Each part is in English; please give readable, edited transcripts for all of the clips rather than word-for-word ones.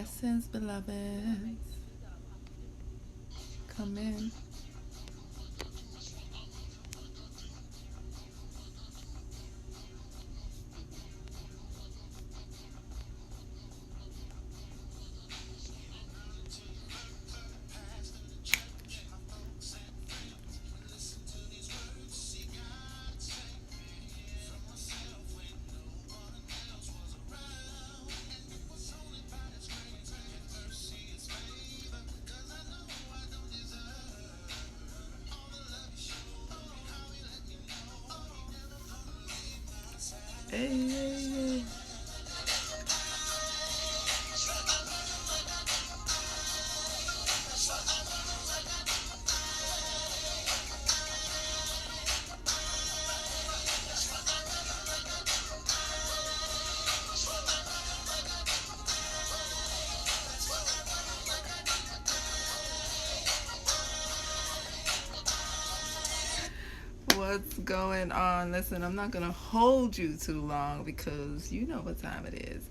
Blessings, beloved. Come in. Hey, hey, hey. What's going on? Listen, I'm not going to hold you too long because you know what time it is.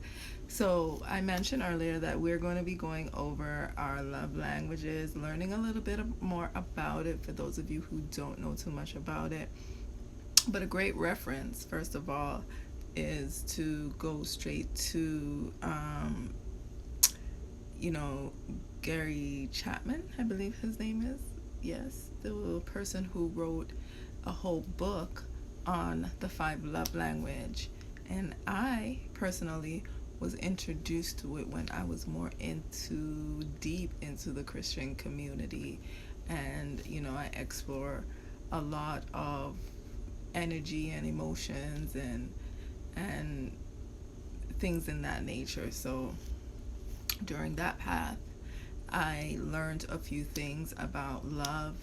So, I mentioned earlier that we're going to be going over our love languages, learning a little bit more about it for those of you who don't know too much about it. But a great reference, first of all, is to go straight to, you know, Gary Chapman, I believe his name is. Yes, the person who wrote a whole book on the five love language. And I personally was introduced to it when I was more deep into the Christian community. And, you know, I explore a lot of energy and emotions and things in that nature. So during that path, I learned a few things about love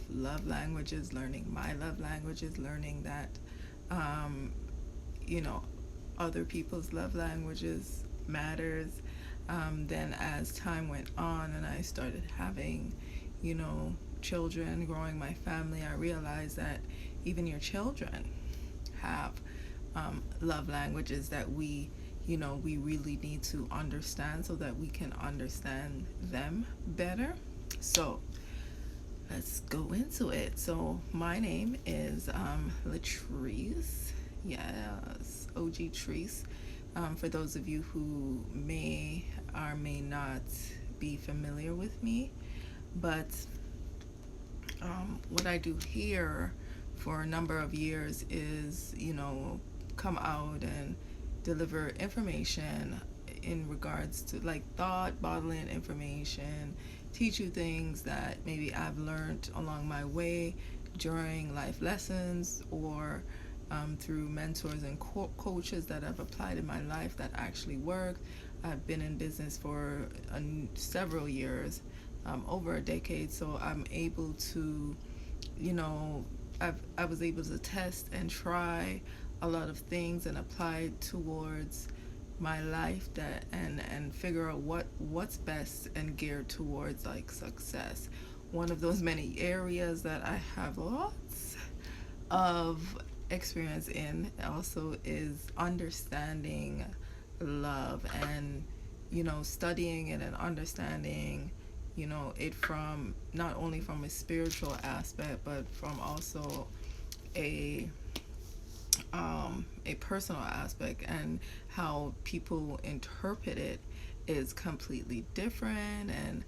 languages, learning my love languages, learning that, um, you know, other people's love languages matters. Then as time went on and I started having, you know, children, growing my family, I realized that even your children have love languages that we really need to understand so that we can understand them better. So let's go into it. So my name is Latrice. Yes, OG Treese. For those of you who may or may not be familiar with me, but what I do here for a number of years is, you know, come out and deliver information in regards to like thought bottling information, teach you things that maybe I've learned along my way during life lessons or through mentors and coaches that I've applied in my life that actually work. I've been in business for several years, over a decade, so I'm able to, you know, I was able to test and try a lot of things and apply towards my life that and figure out what's best and geared towards like success. One of those many areas that I have lots of experience in also is understanding love and, you know, studying it and understanding, you know, it from not only from a spiritual aspect but from also a a personal aspect, and how people interpret it is completely different. And,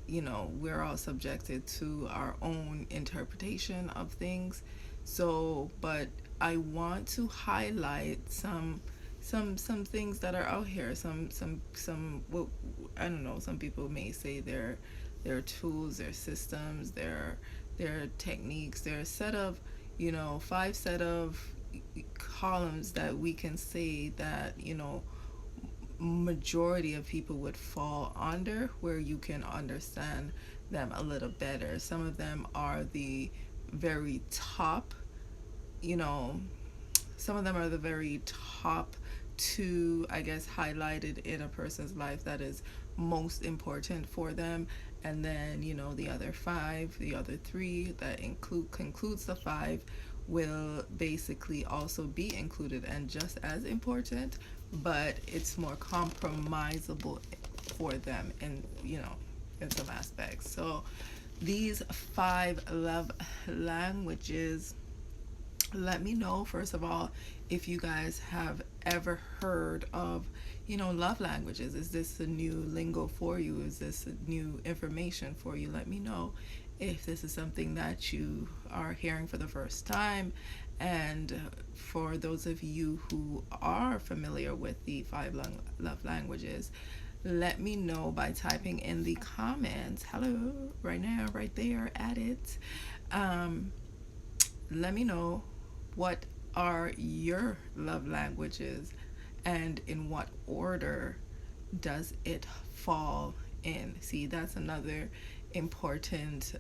you know, we're all subjected to our own interpretation of things. So, but I want to highlight some things that are out here. Some what I don't know. Some people may say their tools, their systems, their techniques, their set of, you know, five set of columns that we can say that, you know, majority of people would fall under, where you can understand them a little better. Some of them are the very top, you know, some of them are the very top two, I guess, highlighted in a person's life that is most important for them. And then, you know, the other five, the other three that concludes the five will basically also be included and just as important, but it's more compromisable for them in some aspects. So these 5 love languages, let me know first of all if you guys have ever heard of love languages. Is this a new lingo for you? Is this a new information for you? Let me know if this is something that you are hearing for the first time. And for those of you who are familiar with the 5 love languages, let me know by typing in the comments. Hello, right now, right there, at it. um, Let me know what are your love languages and in what order does it fall in. See, that's another important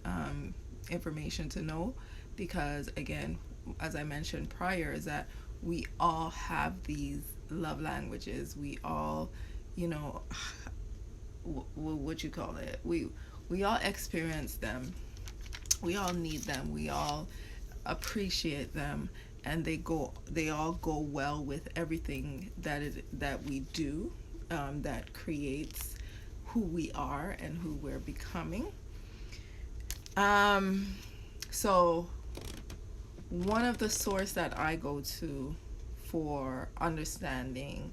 information to know, because again, as I mentioned prior, is that we all have these love languages. We all, you know, what you call it, we all experience them, we all need them, we all appreciate them, and they all go well with everything that we do, that creates who we are and who we're becoming. um so one of the source that I go to for understanding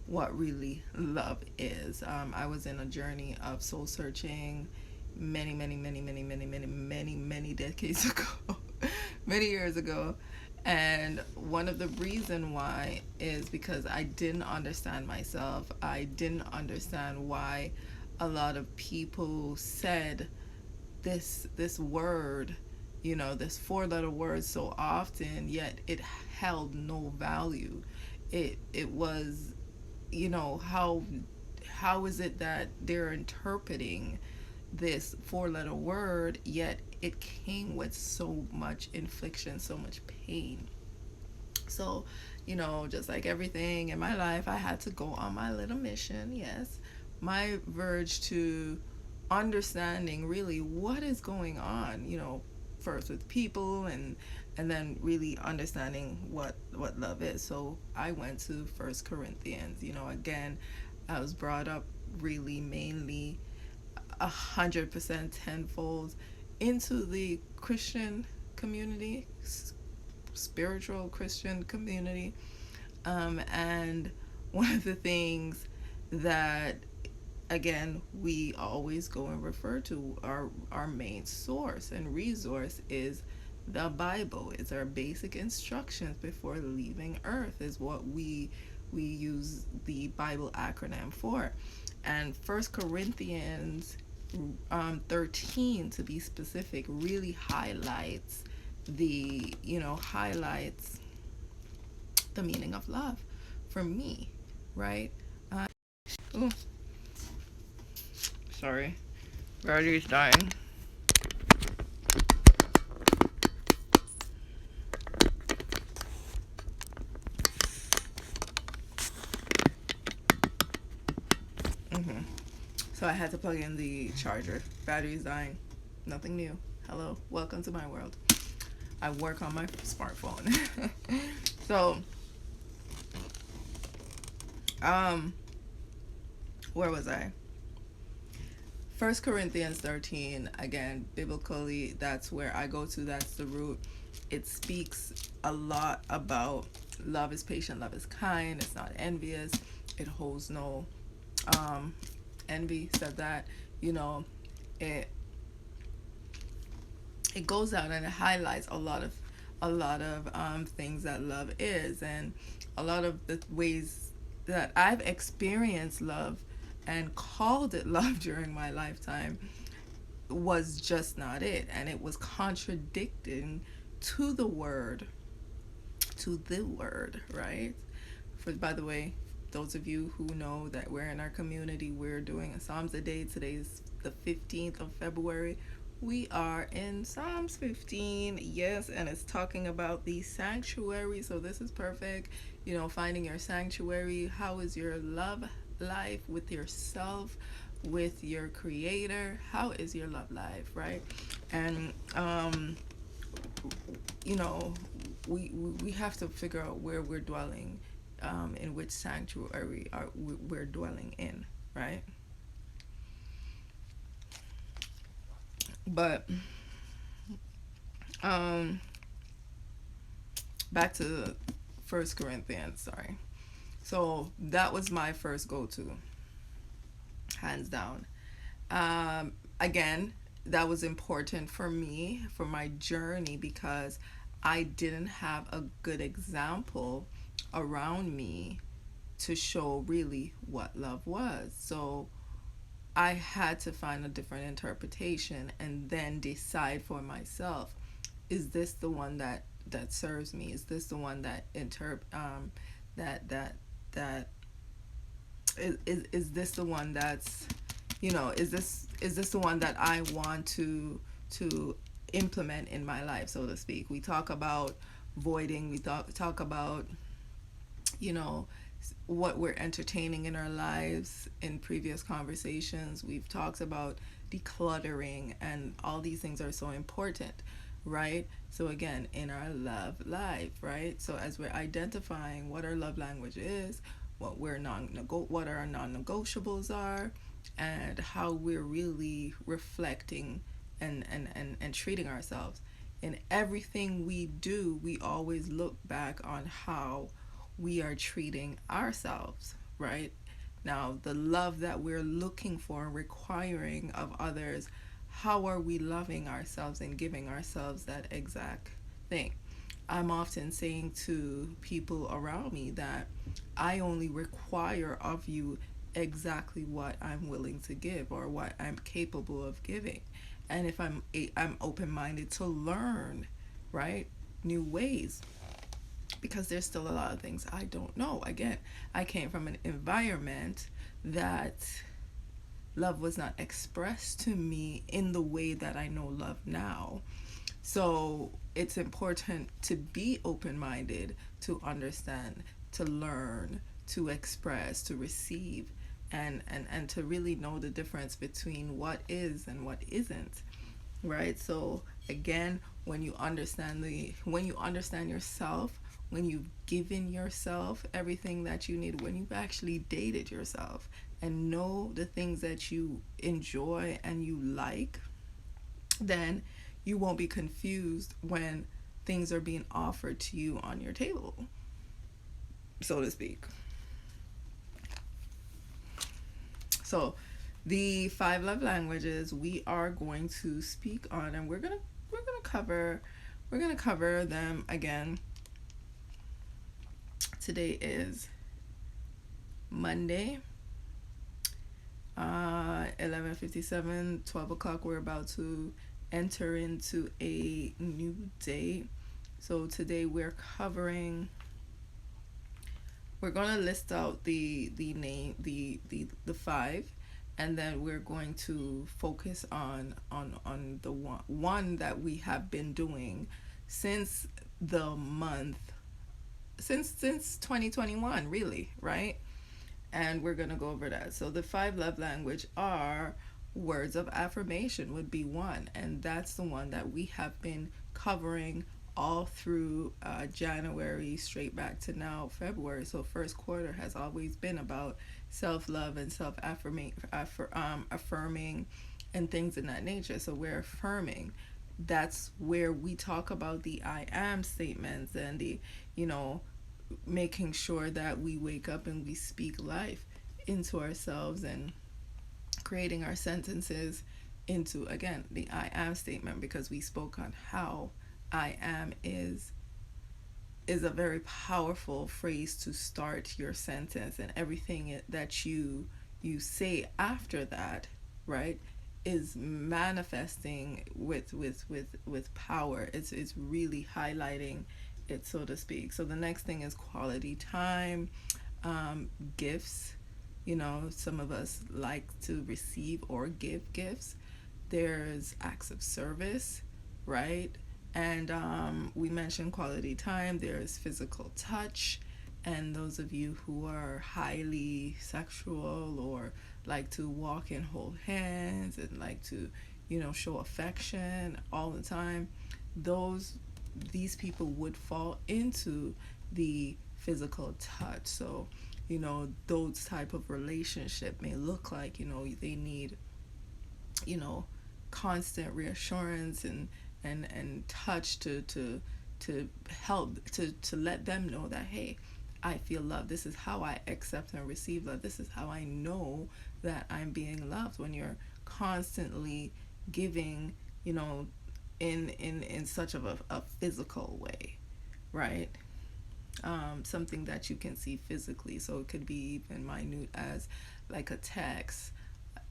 what really love is, I was in a journey of soul searching many decades ago, many years ago. And one of the reason why is because I didn't understand myself. I didn't understand why a lot of people said this word, this 4 letter word so often, yet it held no value. It was, how is it that they're interpreting this 4 letter word, yet it came with so much infliction, so much pain. So, just like everything in my life, I had to go on my little mission, yes, my verge to understanding really what is going on, first with people, and then really understanding what love is. So I went to First Corinthians. Again, I was brought up really mainly 100% tenfold into the Christian community, spiritual Christian community. And one of the things that, again, we always go and refer to, our main source and resource is the Bible. It's our basic instructions before leaving earth, is what we use the Bible acronym for. And First Corinthians 13, to be specific, really highlights highlights the meaning of love for me, right? Ooh, sorry, battery's dying. hmm So I had to plug in the charger. Battery's dying. Nothing new. Hello, welcome to my world. I work on my smartphone. So, where was I? First Corinthians 13, again, biblically, that's where I go to. That's the root. It speaks a lot about love is patient, love is kind, it's not envious, it holds no envy. Said that, it it goes out and it highlights a lot of things that love is, and a lot of the ways that I've experienced love and called it love during my lifetime was just not it, and it was contradicting to the word, right? For, by the way, those of you who know that we're in our community, we're doing a Psalms a day. Today's the 15th of February. We are in Psalms 15, yes, and it's talking about the sanctuary. So this is perfect, finding your sanctuary. How is your love life with yourself, with your creator? How is your love life, right? And we have to figure out where we're dwelling, in which sanctuary we're dwelling in, right? But um back to First Corinthians, sorry. So that was my first go-to, hands down. Again, that was important for me for my journey because I didn't have a good example around me to show really what love was. So I had to find a different interpretation and then decide for myself, is this the one that serves me? Is this the one that that is this the one that's, is this the one that I want to implement in my life, so to speak. We talk about voiding, we talk about, you know, what we're entertaining in our lives. In previous conversations, we've talked about decluttering, and all these things are so important, right? So again, in our love life, right? So as we're identifying what our love language is, what our non-negotiables are, and how we're really reflecting and treating ourselves in everything we do, we always look back on how we are treating ourselves, right? Now, the love that we're looking for and requiring of others, how are we loving ourselves and giving ourselves that exact thing? I'm often saying to people around me that I only require of you exactly what I'm willing to give or what I'm capable of giving. And if I'm open-minded to learn, right? New ways, because there's still a lot of things I don't know. Again, I came from an environment that love was not expressed to me in the way that I know love now. So it's important to be open minded, to understand, to learn, to express, to receive, and to really know the difference between what is and what isn't. Right? So again, when you understand yourself, when you've given yourself everything that you need, when you've actually dated yourself and know the things that you enjoy and you like, then you won't be confused when things are being offered to you on your table, so to speak. So, the five love languages we are going to speak on, and we're gonna cover them again. Today is Monday, 11:57, 12 o'clock. We're about to enter into a new day. So today we're gonna list out the name the five, and then we're going to focus on the one that we have been doing since the month since 2021, really, right? And we're going to go over that. So the five love language are words of affirmation would be one, and that's the one that we have been covering all through January straight back to now February. So first quarter has always been about self-love and affirming and things in that nature. So we're affirming. That's where we talk about the I am statements and the, you know, making sure that we wake up and we speak life into ourselves and creating our sentences into, again, the I am statement, because we spoke on how I am is a very powerful phrase to start your sentence, and everything that you say after that, right, is manifesting with power. It's really highlighting it, so to speak. So the next thing is quality time, gifts. You know, some of us like to receive or give gifts. There's acts of service, right? And we mentioned quality time. There's physical touch. And those of you who are highly sexual or like to walk and hold hands and like to, show affection all the time, these people would fall into the physical touch. So, those type of relationship may look like, they need, you know, constant reassurance and touch to help to let them know that, hey, I feel love. This is how I accept and receive love. This is how I know that I'm being loved. When you're constantly giving, you know, in such of a physical way, right? Something that you can see physically. So it could be even minute as like a text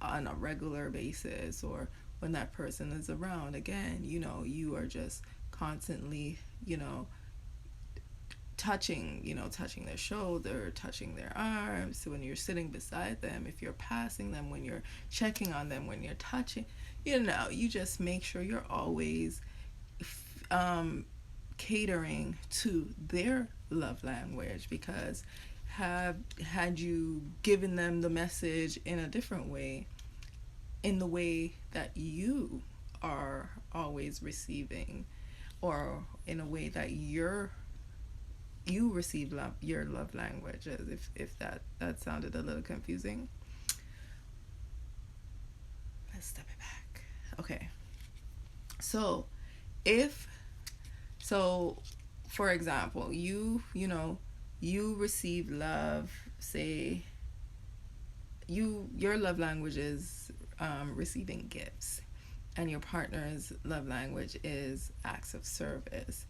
on a regular basis, or when that person is around. Again, you know, you are just constantly, you know, touching their shoulder, touching their arms. So when you're sitting beside them, if you're passing them, when you're checking on them, when you're touching, you know, you just make sure you're always um, catering to their love language. Because had you given them the message in a different way, in the way that you are always receiving, or in a way that you receive love, your love languages, if that sounded a little confusing. Let's step it back. Okay, so if so for example, you know, you receive love, say your love language is receiving gifts, and your partner's love language is acts of service,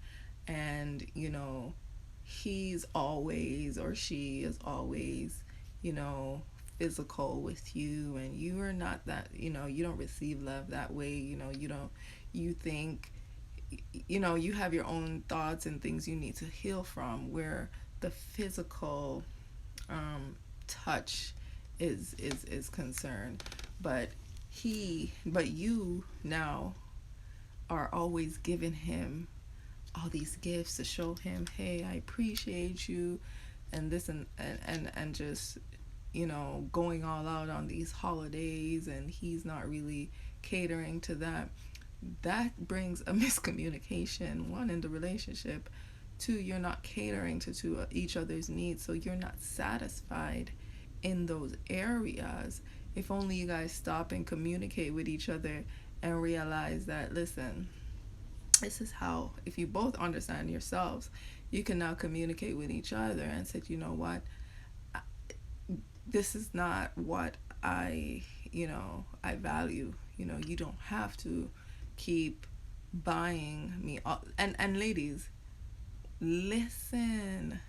and you know, he's always, or she is always, you know, physical with you, and you are not that, you know, you don't receive love that way. You know, you don't, you think, you know, you have your own thoughts and things you need to heal from, where the physical touch is concerned. But but you now are always giving him all these gifts to show him, hey, I appreciate you, and this and just, you know, going all out on these holidays, and he's not really catering to that. That brings a miscommunication, one, in the relationship. Two, you're not catering to each other's needs, so you're not satisfied in those areas. If only you guys stop and communicate with each other and realize that, listen, this is how, if you both understand yourselves, you can now communicate with each other and say, you know what, this is not what I, you know, I value. You know, you don't have to keep buying me all. And ladies, listen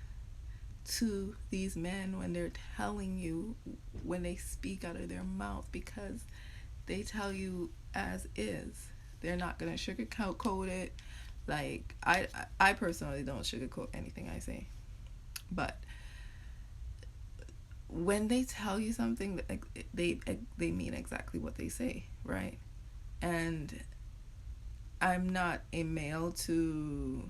to these men when they're telling you, when they speak out of their mouth, because they tell you as is. They're not gonna sugarcoat it. Like I personally don't sugarcoat anything I say, but when they tell you something, they mean exactly what they say, right? And I'm not a male to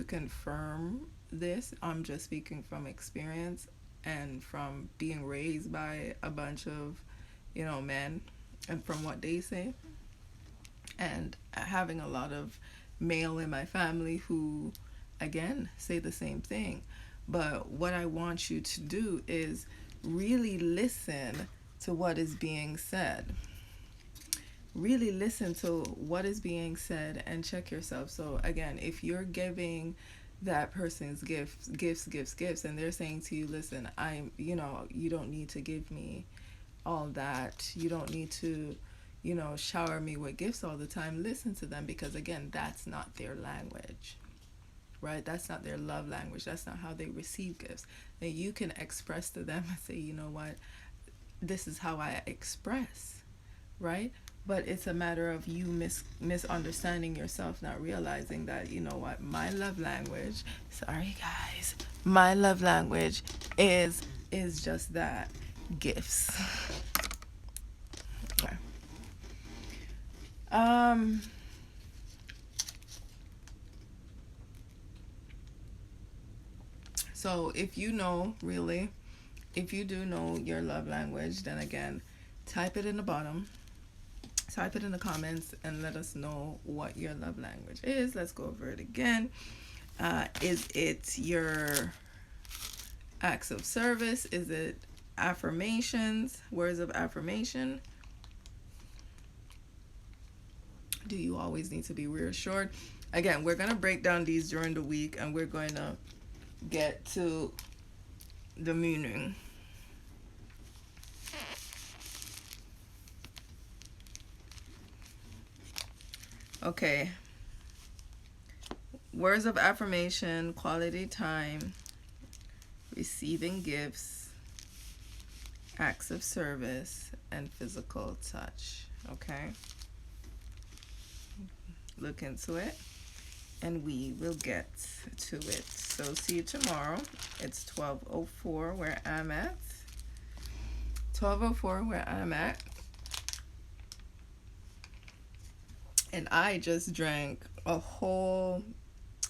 confirm this. I'm just speaking from experience and from being raised by a bunch of, you know, men, and from what they say, and having a lot of male in my family who, again, say the same thing. But what I want you to do is really listen to what is being said. Really listen to what is being said and check yourself. So again, if you're giving that person's gifts, and they're saying to you, listen, I'm, you know, you don't need to give me all that. You don't need to, you know, shower me with gifts all the time. Listen to them, because again, that's not their language, right? That's not their love language. That's not how they receive gifts. And you can express to them and say, you know what, this is how I express, right? But it's a matter of you misunderstanding yourself, not realizing that, you know what, my love language, sorry guys, my love language is just that, gifts. Okay. So if you know, really, if you do know your love language, then again, type it in the bottom. Type it in the comments and let us know what your love language is. Let's go over it again. Is it your acts of service? Is it affirmations, words of affirmation? Do you always need to be reassured? Again, we're going to break down these during the week, and we're going to get to the meaning. Okay. Words of affirmation, quality time, receiving gifts, acts of service, and physical touch. Okay? Look into it, and we will get to it. So see you tomorrow. It's 12:04 where I'm at. 12:04 where I'm at. And I just drank a whole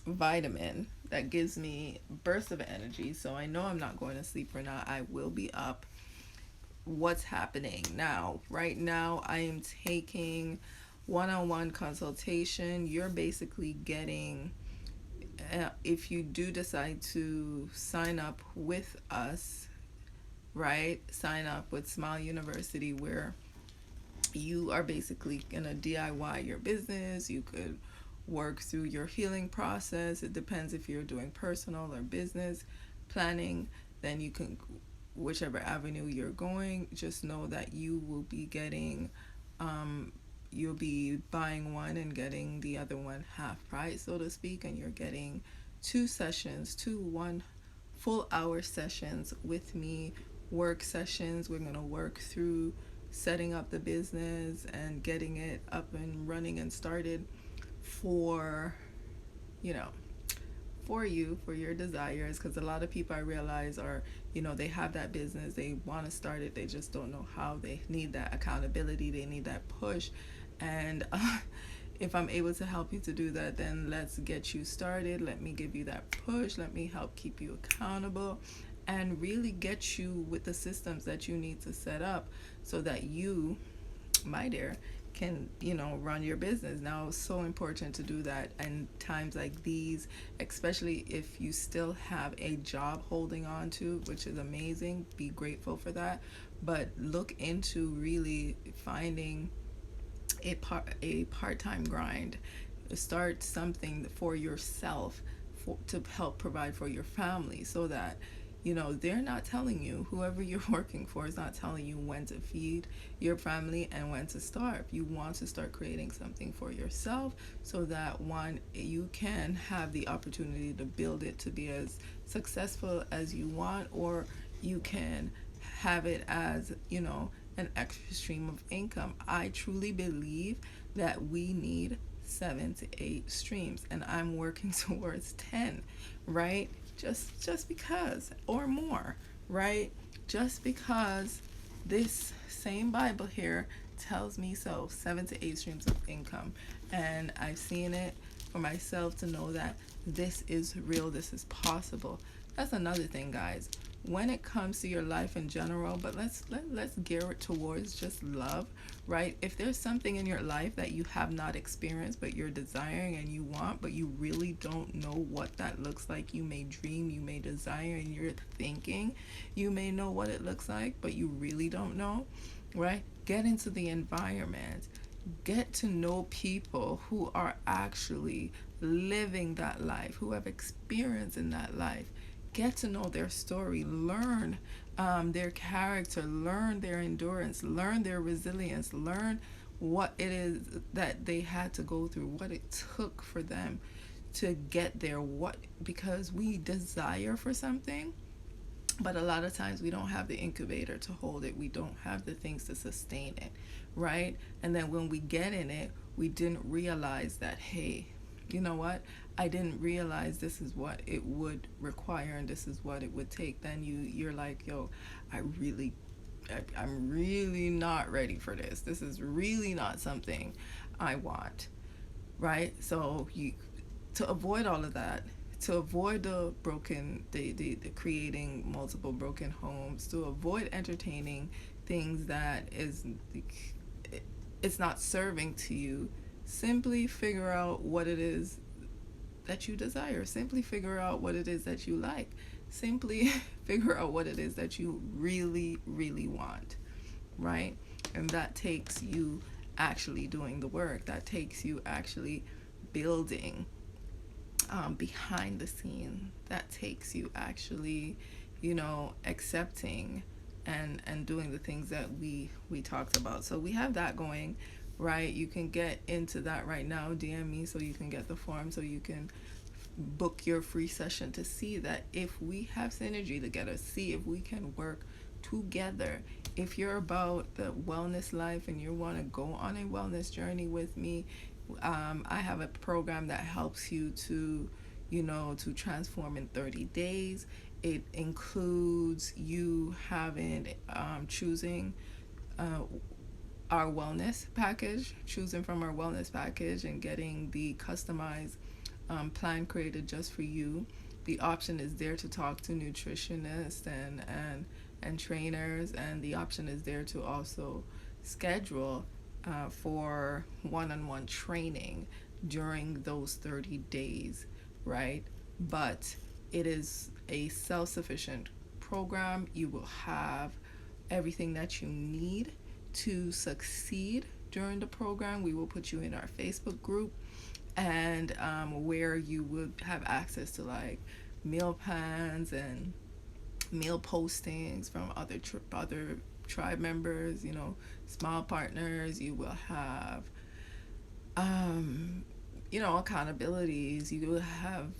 vitamin that gives me bursts of energy. So I know I'm not going to sleep for now. I will be up. What's happening now? Right now, I am taking one-on-one consultation. You're basically getting, if you do decide to sign up with us, right? Sign up with Smile University, where you are basically gonna DIY your business. You could work through your healing process. It depends if you're doing personal or business planning. Then you can, whichever avenue you're going, just know that you will be getting, you'll be buying one and getting the other one half price, so to speak, and you're getting 2 1 full hour sessions with me, work sessions. We're gonna work through setting up the business and getting it up and running and started for, you know, for you, for your desires. Because a lot of people, I realize, are, they have that business, they want to start it, they just don't know how. They need that accountability, they need that push. And if I'm able to help you to do that, then let's get you started. Let me give you that push. Let me help keep you accountable and really get you with the systems that you need to set up so that you, my dear, can, run your business. Now, it's so important to do that in times like these, especially if you still have a job holding on to, which is amazing. Be grateful for that. But look into really finding a part-time grind. Start something for yourself, to help provide for your family, so that they're not telling you, whoever you're working for is not telling you when to feed your family and when to starve. You want to start creating something for yourself, so that one, you can have the opportunity to build it to be as successful as you want, or you can have it as, an extra stream of income. I truly believe that we need 7 to 8 streams, and I'm working towards 10, right? Just because, or more, right? Just because this same Bible here tells me so. 7 to 8 streams of income, and I've seen it for myself to know that this is real, this is possible. That's another thing, guys. When it comes to your life in general, but let's gear it towards just love, right? If there's something in your life that you have not experienced, but you're desiring and you want, but you really don't know what that looks like. You may dream, you may desire, and you're thinking you may know what it looks like, but you really don't know, right? Get into the environment. Get to know people who are actually living that life, who have experience in that life. Get to know their story, learn their character, learn their endurance, learn their resilience, learn what it is that they had to go through, what it took for them to get there. Because we desire for something, but a lot of times we don't have the incubator to hold it. We don't have the things to sustain it, right? And then when we get in it, we didn't realize that, hey, you know what? I didn't realize this is what it would require and this is what it would take. Then you're like, yo, I'm really not ready for this. This is really not something I want, right? So to avoid all of that, to avoid the creating multiple broken homes, to avoid entertaining things that it's not serving to you, simply figure out what it is that you desire. Simply figure out what it is that you like. Simply figure out what it is that you really, really want, right? And that takes you actually doing the work, that takes you actually building behind the scene, that takes you actually, accepting and doing the things that we talked about. So we have that going, right? You can get into that right now. DM me so you can get the form, so you can book your free session to see that if we have synergy together, see if we can work together. If you're about the wellness life and you want to go on a wellness journey with me, I have a program that helps you to, to transform in 30 days. It includes you having, choosing our wellness package, choosing from our wellness package and getting the customized plan created just for you. The option is there to talk to nutritionists and trainers, and the option is there to also schedule for one-on-one training during those 30 days, right? But it is a self-sufficient program. You will have everything that you need to succeed during the program. We will put you in our Facebook group, and where you would have access to like meal plans and meal postings from other tribe members, small partners. You will have accountabilities. You will have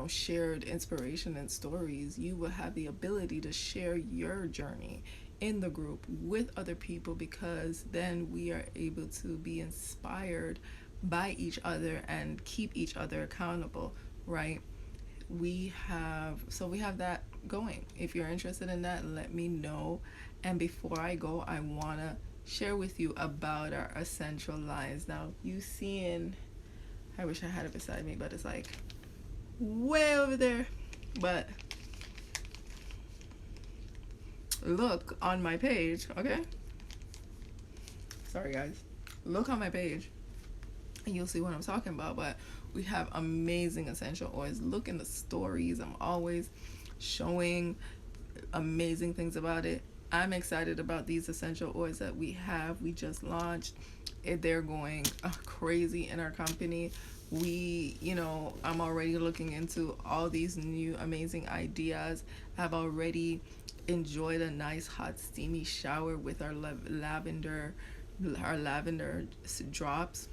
shared inspiration and stories. You will have the ability to share your journey in the group with other people, because then we are able to be inspired by each other and keep each other accountable, right? We have that going. If you're interested in that, let me know. And before I go, I want to share with you about our essential lines. Now, I wish I had it beside me, but it's like way over there. But look on my page, okay? Sorry guys. Look on my page and you'll see what I'm talking about. But we have amazing essential oils. Look in the stories. I'm always showing amazing things about it. I'm excited about these essential oils that we have. We just launched. They're going crazy in our company. I'm already looking into all these new amazing ideas. I've already enjoyed a nice hot steamy shower with our lavender drops.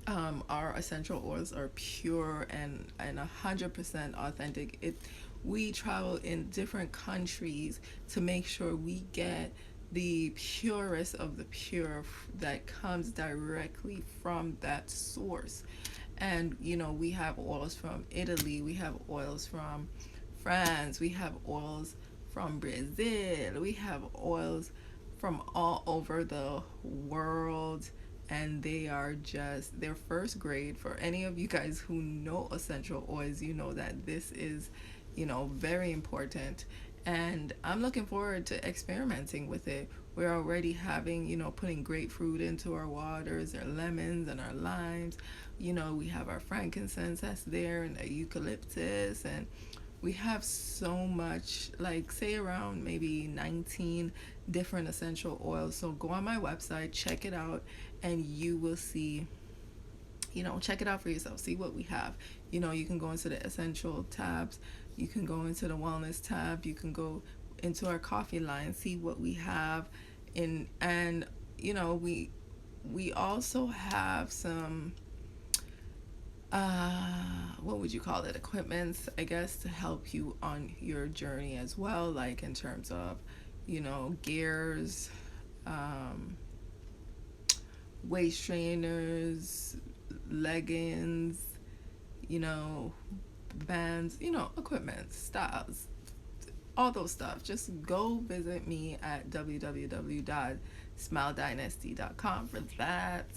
Our essential oils are pure and 100% authentic. We travel in different countries to make sure we get the purest of the pure that comes directly from that source. And we have oils from Italy, we have oils from France, we have oils from Brazil, we have oils from all over the world, and they're first grade. For any of you guys who know essential oils, you know that this is very important, and I'm looking forward to experimenting with it. We're already having putting grapefruit into our waters, our lemons and our limes. We have our frankincense that's there, and the eucalyptus, and we have so much, like say around maybe 19 different essential oils. So go on my website, check it out, and you will see, check it out for yourself. See what we have. You can go into the essential tabs. You can go into the wellness tab. You can go into our coffee line, see what we have and we also have some what would you call it, equipments, I guess, to help you on your journey as well, like in terms of gears, waist trainers, leggings, bands, equipment, styles, all those stuff. Just go visit me at www.smiledynasty.com for that,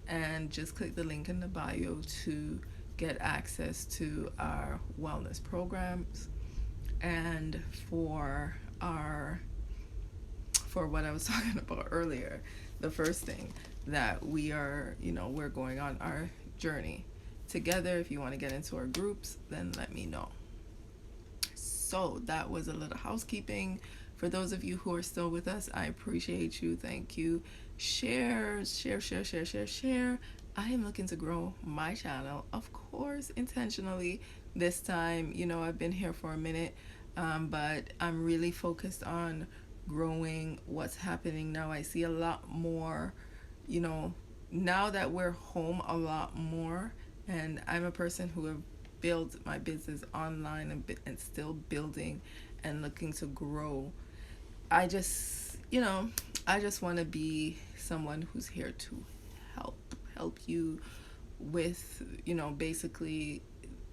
and just click the link in the bio to get access to our wellness programs. And for what I was talking about earlier, the first thing that we are, we're going on our journey together. If you want to get into our groups, then let me know. So that was a little housekeeping For those of you who are still with us, I appreciate you. Thank you. Share, share, share, share, share, share. I am looking to grow my channel, of course, intentionally. This time, I've been here for a minute, but I'm really focused on growing what's happening now. I see a lot more, you know, now that we're home a lot more, and I'm a person who have built my business online and still building and looking to grow. I just, I just want to be someone who's here to help help you with, basically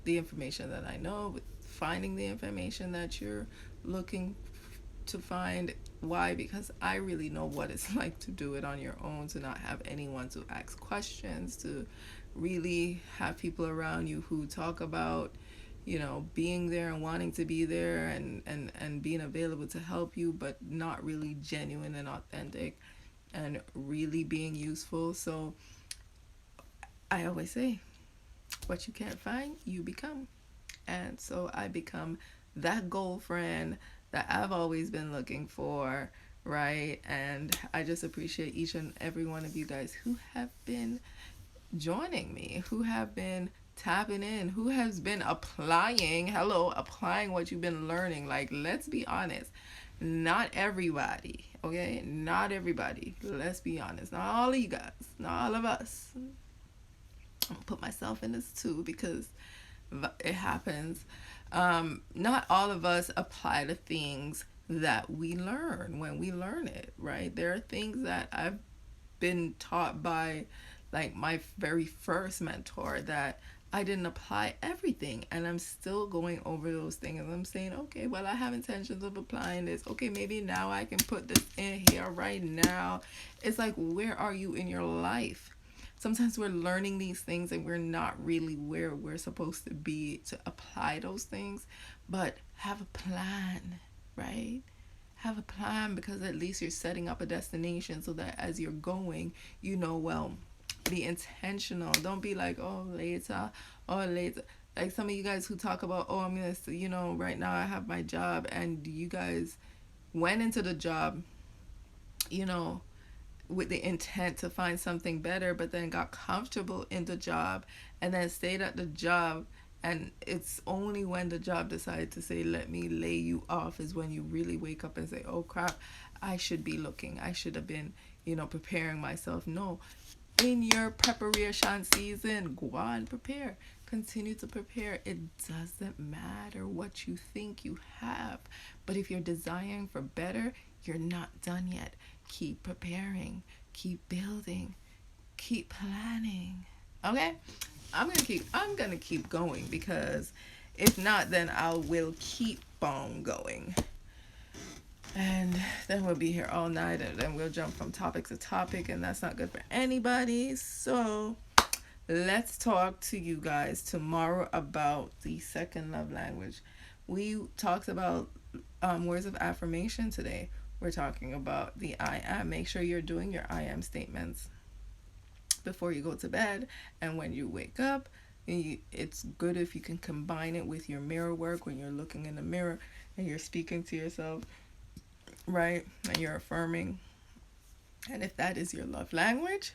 the information that I know, with finding the information that you're looking to find. Why? Because I really know what it's like to do it on your own, to not have anyone to ask questions, to really have people around you who talk about, being there and wanting to be there, and being available to help you, but not really genuine and authentic and really being useful. So I always say, what you can't find, you become. And so I become that goal friend that I've always been looking for, right? And I just appreciate each and every one of you guys who have been joining me, who have been tapping in, who has been applying what you've been learning. Like, let's be honest. Not everybody, okay? Not everybody. Let's be honest. Not all of you guys. Not all of us. I'm gonna put myself in this too, because it happens. Not all of us apply the things that we learn when we learn it, right? There are things that I've been taught by, like, my very first mentor, that I didn't apply everything, and I'm still going over those things. I'm saying, okay, well, I have intentions of applying this. Okay, maybe now I can put this in here right now. It's like, where are you in your life? Sometimes we're learning these things and we're not really where we're supposed to be to apply those things. But have a plan, right? Have a plan, because at least you're setting up a destination, so that as you're going, well, be intentional. Don't be like, oh, later, oh, later. Like some of you guys who talk about, oh, I'm going to, right now I have my job, and you guys went into the job, you know, with the intent to find something better, but then got comfortable in the job and then stayed at the job. And it's only when the job decided to say, let me lay you off, is when you really wake up and say, oh crap, I should be looking. I should have been, preparing myself. No, in your preparation season, go on, prepare. Continue to prepare. It doesn't matter what you think you have. But if you're desiring for better, you're not done yet. Keep preparing. Keep building. Keep planning. Okay? I'm gonna keep going, because if not, then I will keep on going. And then we'll be here all night, and then we'll jump from topic to topic, and that's not good for anybody. So let's talk to you guys tomorrow about the second love language. We talked about words of affirmation today. We're talking about the I am. Make sure you're doing your I am statements before you go to bed, and when you wake up. It's good if you can combine it with your mirror work, when you're looking in the mirror and you're speaking to yourself, right? And you're affirming. And if that is your love language,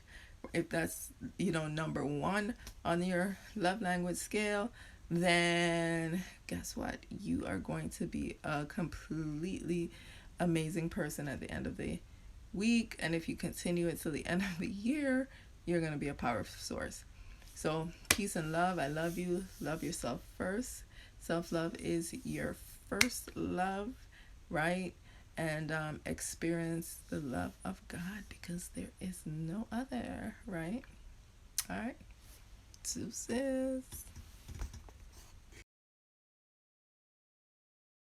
if that's, number one on your love language scale, then guess what? You are going to be a completely amazing person at the end of the week. And if you continue it till the end of the year, you're going to be a powerful source. So peace and love. I love you. Love yourself first. Self-love is your first love, right? And experience the love of God, because there is no other, right? All right. Deuces.